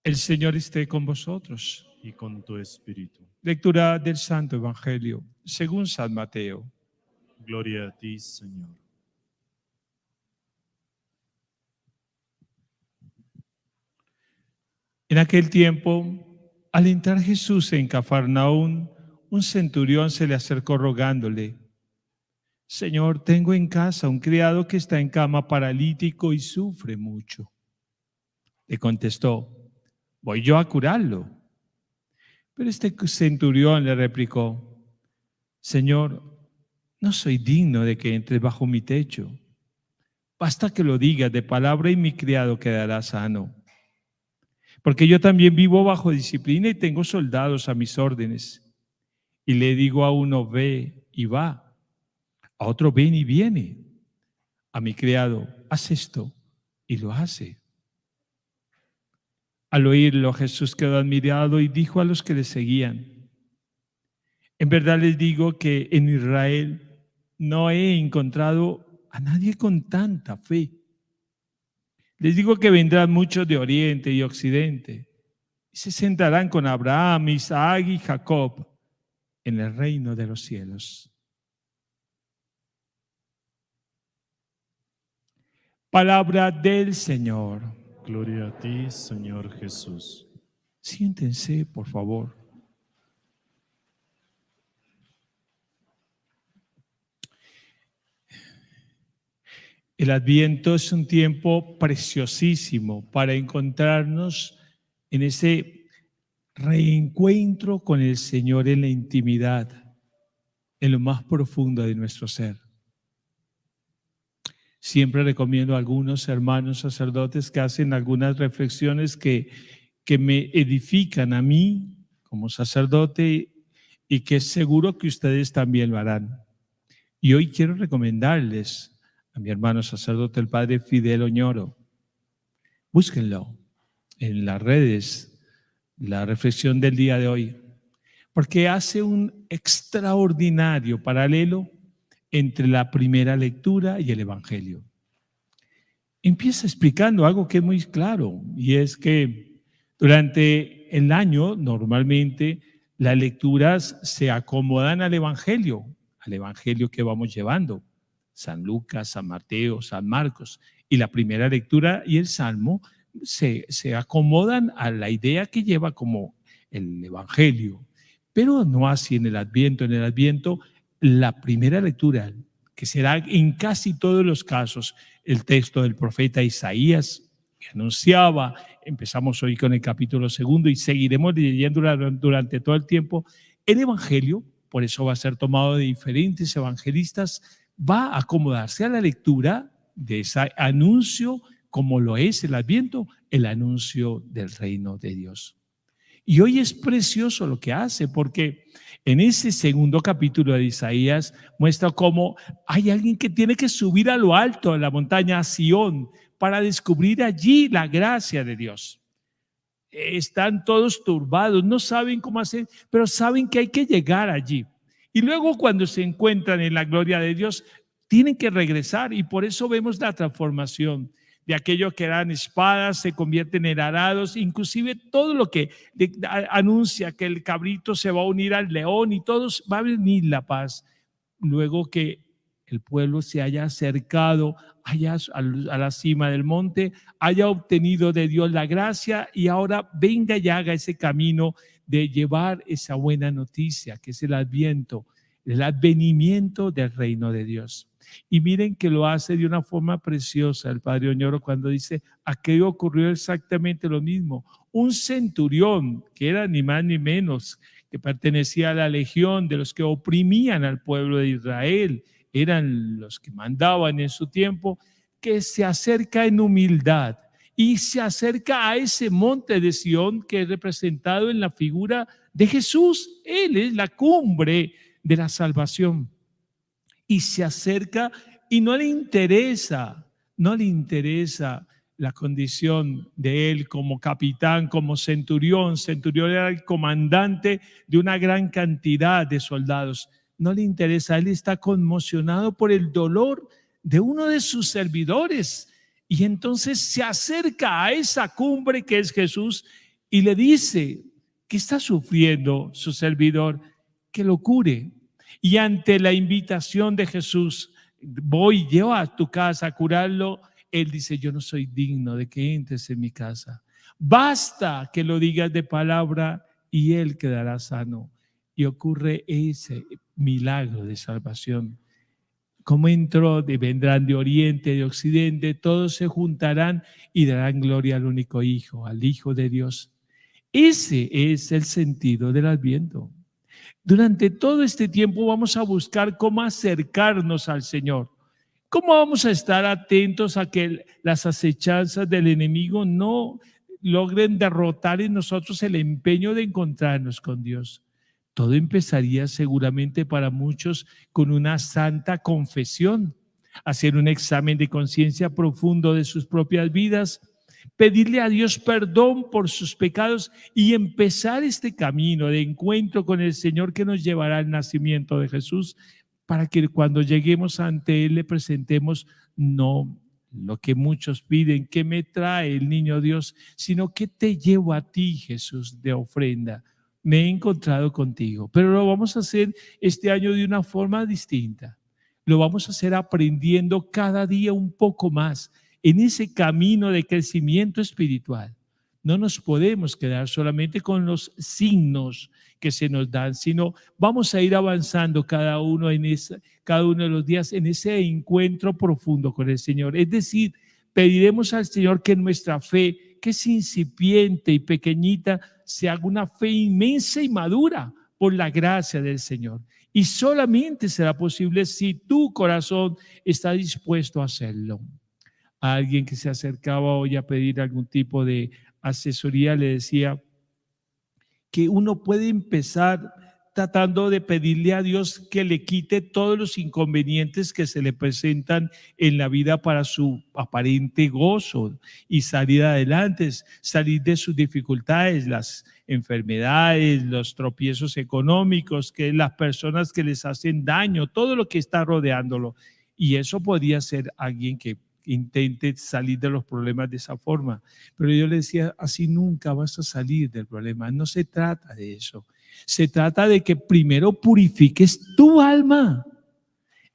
El Señor esté con vosotros. y con tu espíritu. Lectura del Santo Evangelio según San Mateo. Gloria a ti, Señor. En aquel tiempo, al entrar Jesús en Cafarnaún, un centurión se le acercó rogándole: Señor, tengo en casa un criado que está en cama paralítico y sufre mucho. Le contestó: voy yo a curarlo. Pero este centurión le replicó: Señor, no soy digno de que entres bajo mi techo. Basta que lo digas de palabra y mi criado quedará sano. Porque yo también vivo bajo disciplina y tengo soldados a mis órdenes. Y le digo a uno, ve y va. A otro, ven y viene. A mi criado, haz esto, y lo hace. Al oírlo, Jesús quedó admirado y dijo a los que le seguían: en verdad les digo que en Israel no he encontrado a nadie con tanta fe. Les digo que vendrán muchos de oriente y occidente y se sentarán con Abraham, Isaac y Jacob en el reino de los cielos. Palabra del Señor. Gloria a ti, Señor Jesús. Siéntense, por favor. El Adviento es un tiempo preciosísimo para encontrarnos en ese reencuentro con el Señor en la intimidad, en lo más profundo de nuestro ser. Siempre recomiendo a algunos hermanos sacerdotes que hacen algunas reflexiones que me edifican a mí como sacerdote y que seguro que ustedes también lo harán. Y hoy quiero recomendarles a mi hermano sacerdote, el padre Fidel Oñoro. Búsquenlo en las redes, la reflexión del día de hoy, porque hace un extraordinario paralelo entre la primera lectura y el Evangelio. Empieza explicando algo que es muy claro, y es que durante el año normalmente las lecturas se acomodan al Evangelio que vamos llevando. San Lucas, San Mateo, San Marcos, y la primera lectura y el Salmo se acomodan a la idea que lleva como el Evangelio, pero no así en el Adviento. En el Adviento, la primera lectura, que será en casi todos los casos el texto del profeta Isaías, que anunciaba, empezamos hoy con el capítulo 2 y seguiremos leyendo durante todo el tiempo, el Evangelio, por eso va a ser tomado de diferentes evangelistas, va a acomodarse a la lectura de ese anuncio, como lo es el Adviento, el anuncio del reino de Dios. Y hoy es precioso lo que hace, porque en ese segundo capítulo de Isaías muestra cómo hay alguien que tiene que subir a lo alto de la montaña, a Sión, para descubrir allí la gracia de Dios. Están todos turbados, no saben cómo hacer, pero saben que hay que llegar allí. Y luego cuando se encuentran en la gloria de Dios, tienen que regresar, y por eso vemos la transformación de aquello que eran espadas, se convierten en arados, inclusive todo lo que anuncia que el cabrito se va a unir al león y todos va a venir la paz. Luego que el pueblo se haya acercado allá a la cima del monte, haya obtenido de Dios la gracia y ahora venga y haga ese camino de llevar esa buena noticia que es el Adviento, el advenimiento del reino de Dios. Y miren que lo hace de una forma preciosa el padre Oñoro cuando dice: aquello ocurrió exactamente lo mismo. Un centurión, que era ni más ni menos, que pertenecía a la legión de los que oprimían al pueblo de Israel, eran los que mandaban en su tiempo, que se acerca en humildad y se acerca a ese monte de Sión que es representado en la figura de Jesús. Él es la cumbre de la salvación. Y se acerca y no le interesa la condición de él como capitán, como centurión. Centurión era el comandante de una gran cantidad de soldados. No le interesa, él está conmocionado por el dolor de uno de sus servidores. Y entonces se acerca a esa cumbre que es Jesús y le dice que está sufriendo su servidor, que lo cure. Y ante la invitación de Jesús, voy, llevo a tu casa a curarlo, él dice, yo no soy digno de que entres en mi casa. Basta que lo digas de palabra y él quedará sano. Y ocurre ese milagro de salvación. Como entró, vendrán de oriente, de occidente, todos se juntarán y darán gloria al único Hijo, al Hijo de Dios. Ese es el sentido del Adviento. Durante todo este tiempo vamos a buscar cómo acercarnos al Señor. ¿Cómo vamos a estar atentos a que las acechanzas del enemigo no logren derrotar en nosotros el empeño de encontrarnos con Dios? Todo empezaría seguramente para muchos con una santa confesión, hacer un examen de conciencia profundo de sus propias vidas, pedirle a Dios perdón por sus pecados y empezar este camino de encuentro con el Señor que nos llevará al nacimiento de Jesús, para que cuando lleguemos ante Él le presentemos no lo que muchos piden, ¿qué me trae el niño Dios?, sino ¿qué te llevo a ti, Jesús, de ofrenda? Me he encontrado contigo, pero lo vamos a hacer este año de una forma distinta. Lo vamos a hacer aprendiendo cada día un poco más en ese camino de crecimiento espiritual. No nos podemos quedar solamente con los signos que se nos dan, sino vamos a ir avanzando cada uno de los días en ese encuentro profundo con el Señor. Es decir, pediremos al Señor que nuestra fe, que es incipiente y pequeñita, se haga una fe inmensa y madura por la gracia del Señor. Y solamente será posible si tu corazón está dispuesto a hacerlo. A alguien que se acercaba hoy a pedir algún tipo de asesoría le decía que uno puede empezar tratando de pedirle a Dios que le quite todos los inconvenientes que se le presentan en la vida para su aparente gozo y salir adelante, salir de sus dificultades, las enfermedades, los tropiezos económicos, que las personas que les hacen daño, todo lo que está rodeándolo. Y eso podría ser alguien que intente salir de los problemas de esa forma. Pero yo le decía, así nunca vas a salir del problema. No se trata de eso. Se trata de que primero purifiques tu alma.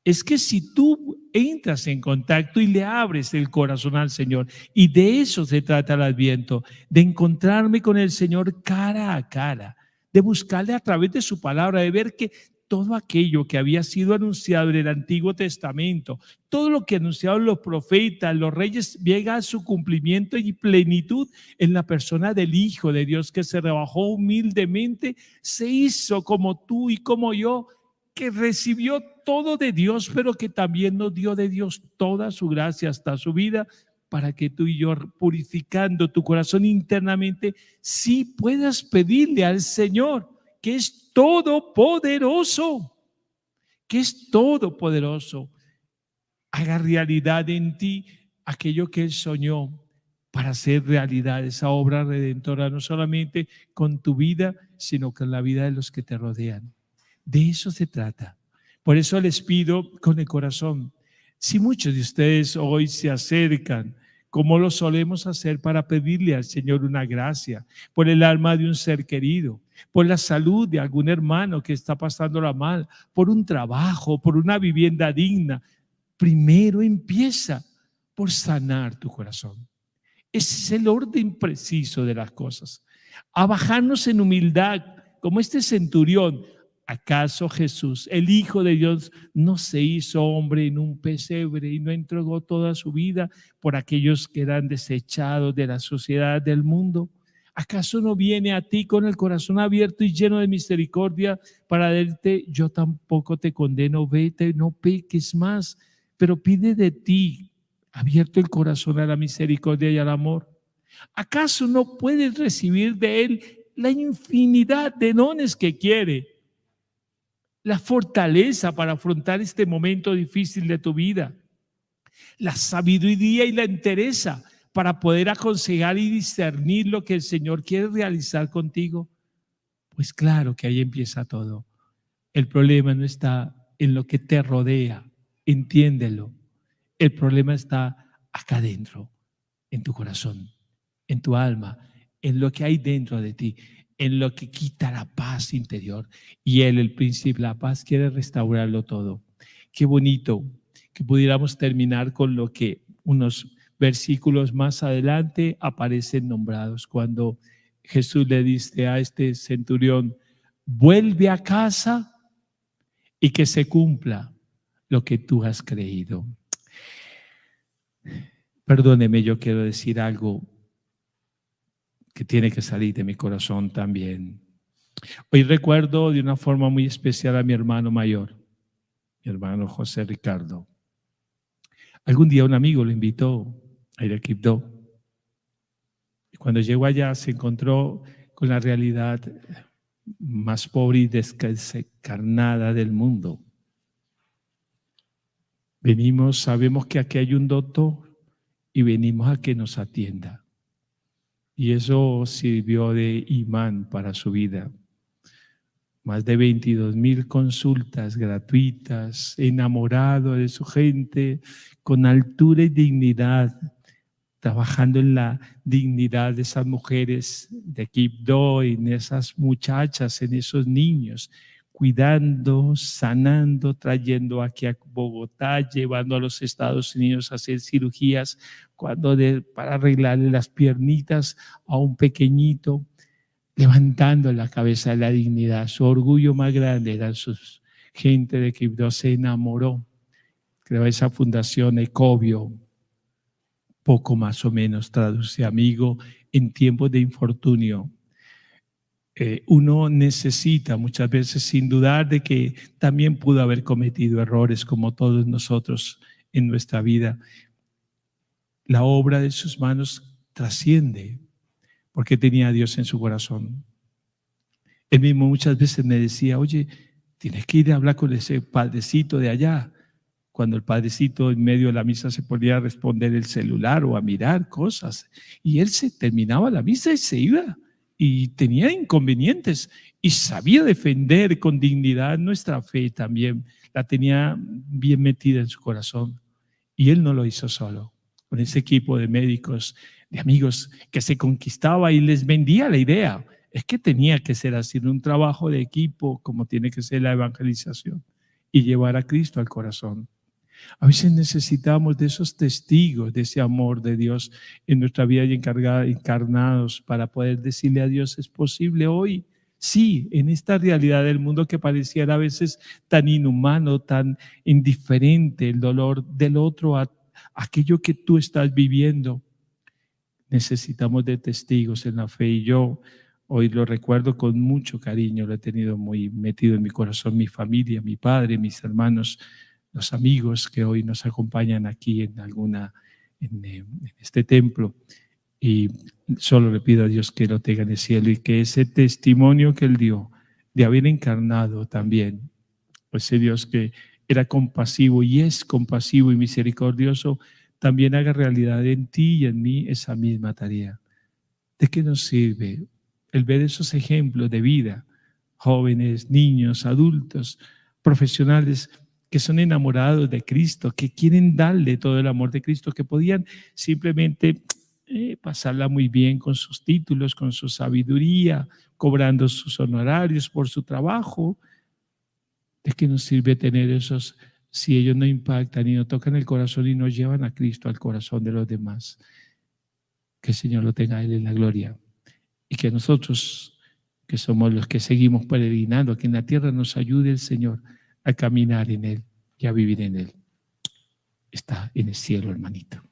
Es que si tú entras en contacto y le abres el corazón al Señor, y de eso se trata el Adviento, de encontrarme con el Señor cara a cara, de buscarle a través de su palabra, de ver que todo aquello que había sido anunciado en el Antiguo Testamento, todo lo que anunciaron los profetas, los reyes, llega a su cumplimiento y plenitud en la persona del Hijo de Dios, que se rebajó humildemente, se hizo como tú y como yo, que recibió todo de Dios, pero que también nos dio de Dios toda su gracia hasta su vida, para que tú y yo, purificando tu corazón internamente, sí puedas pedirle al Señor, que es todopoderoso, haga realidad en ti aquello que Él soñó, para hacer realidad esa obra redentora, no solamente con tu vida, sino con la vida de los que te rodean. De eso se trata. Por eso les pido con el corazón, si muchos de ustedes hoy se acercan, como lo solemos hacer, para pedirle al Señor una gracia por el alma de un ser querido, por la salud de algún hermano que está pasándola mal, por un trabajo, por una vivienda digna, primero empieza por sanar tu corazón. Ese es el orden preciso de las cosas. A bajarnos en humildad, como este centurión. ¿Acaso Jesús, el Hijo de Dios, no se hizo hombre en un pesebre y no entregó toda su vida por aquellos que eran desechados de la sociedad del mundo? ¿Acaso no viene a ti con el corazón abierto y lleno de misericordia para decirte, yo tampoco te condeno, vete, no peques más, pero pide de ti, abierto el corazón a la misericordia y al amor? ¿Acaso no puedes recibir de Él la infinidad de dones que quiere? La fortaleza para afrontar este momento difícil de tu vida, la sabiduría y la entereza para poder aconsejar y discernir lo que el Señor quiere realizar contigo. Pues claro que ahí empieza todo. El problema no está en lo que te rodea, entiéndelo. El problema está acá adentro, en tu corazón, en tu alma, en lo que hay dentro de ti, en lo que quita la paz interior. Y Él, el príncipe de la paz, quiere restaurarlo todo. Qué bonito que pudiéramos terminar con lo que unos versículos más adelante aparecen nombrados, cuando Jesús le dice a este centurión: vuelve a casa y que se cumpla lo que tú has creído. Perdóneme, yo quiero decir algo que tiene que salir de mi corazón también. Hoy recuerdo de una forma muy especial a mi hermano mayor, mi hermano José Ricardo. Algún día un amigo lo invitó a ir a Quibdó. Y cuando llegó allá se encontró con la realidad más pobre y desencarnada del mundo. Venimos, sabemos que aquí hay un doctor y venimos a que nos atienda. Y eso sirvió de imán para su vida. Más de 22,000 consultas gratuitas, enamorado de su gente, con altura y dignidad, trabajando en la dignidad de esas mujeres de Quibdó, en esas muchachas, en esos niños, cuidando, sanando, trayendo aquí a Bogotá, llevando a los Estados Unidos a hacer cirugías para arreglarle las piernitas a un pequeñito, levantando la cabeza de la dignidad. Su orgullo más grande era sus gente de Quibdó. Se enamoró, creó esa fundación Ecovio, poco más o menos traduce amigo en tiempos de infortunio. Uno necesita muchas veces, sin dudar de que también pudo haber cometido errores como todos nosotros en nuestra vida. La obra de sus manos trasciende porque tenía a Dios en su corazón. Él mismo muchas veces me decía: oye, tienes que ir a hablar con ese padrecito de allá. Cuando el padrecito en medio de la misa se ponía a responder el celular o a mirar cosas, y él se terminaba la misa y se iba, y tenía inconvenientes, y sabía defender con dignidad nuestra fe también, la tenía bien metida en su corazón, y él no lo hizo solo, con ese equipo de médicos, de amigos, que se conquistaba y les vendía la idea. Es que tenía que ser así, un trabajo de equipo, como tiene que ser la evangelización, y llevar a Cristo al corazón. A veces necesitamos de esos testigos de ese amor de Dios en nuestra vida y encarnados para poder decirle a Dios: es posible hoy. Sí, en esta realidad del mundo que pareciera a veces tan inhumano, tan indiferente, el dolor del otro a aquello que tú estás viviendo. Necesitamos de testigos en la fe, y yo hoy lo recuerdo con mucho cariño, lo he tenido muy metido en mi corazón, mi familia, mi padre, mis hermanos, los amigos que hoy nos acompañan aquí en este templo, y solo le pido a Dios que lo tenga en el cielo, y que ese testimonio que Él dio de haber encarnado también, ese Dios que era compasivo y es compasivo y misericordioso, también haga realidad en ti y en mí esa misma tarea. ¿De qué nos sirve el ver esos ejemplos de vida? Jóvenes, niños, adultos, profesionales que son enamorados de Cristo, que quieren darle todo el amor de Cristo, que podían simplemente pasarla muy bien con sus títulos, con su sabiduría, cobrando sus honorarios por su trabajo. ¿De qué nos sirve tener esos si ellos no impactan y no tocan el corazón y no llevan a Cristo al corazón de los demás? Que el Señor lo tenga a Él en la gloria, y que nosotros, que somos los que seguimos peregrinando aquí en la tierra, nos ayude el Señor a caminar en Él y a vivir en Él. Está en el cielo, hermanito.